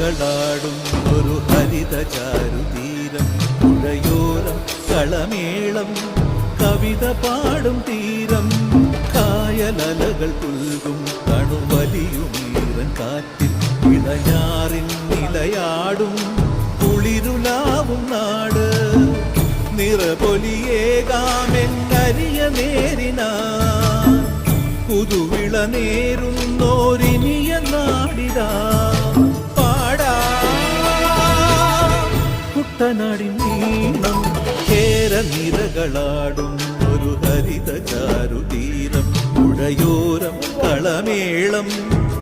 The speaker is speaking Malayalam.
നിരകളാടും ഒരു ഹരിത ചാരുതീരം, പുഴയോരം കളമേളം കവിത പാടും തീരം, കായലലകൾ പുൽകും കണുവലിയുമീറൻ കാറ്റിൽ ഇളഞ്ഞാറിൻ നിലയാടും കുളിരുലാവും നാട്. നിറപൊലിയേകാമെന്നരിയ നേരിന പുതുവിള നേരുന്നോരിനിയ നാടിതാ പാടാ. കുട്ടനാടിൻ നീളം കേരനിരകളാടും ഒരു ഹരിത ചാരുതീരം, പുഴയോരം കളമേളം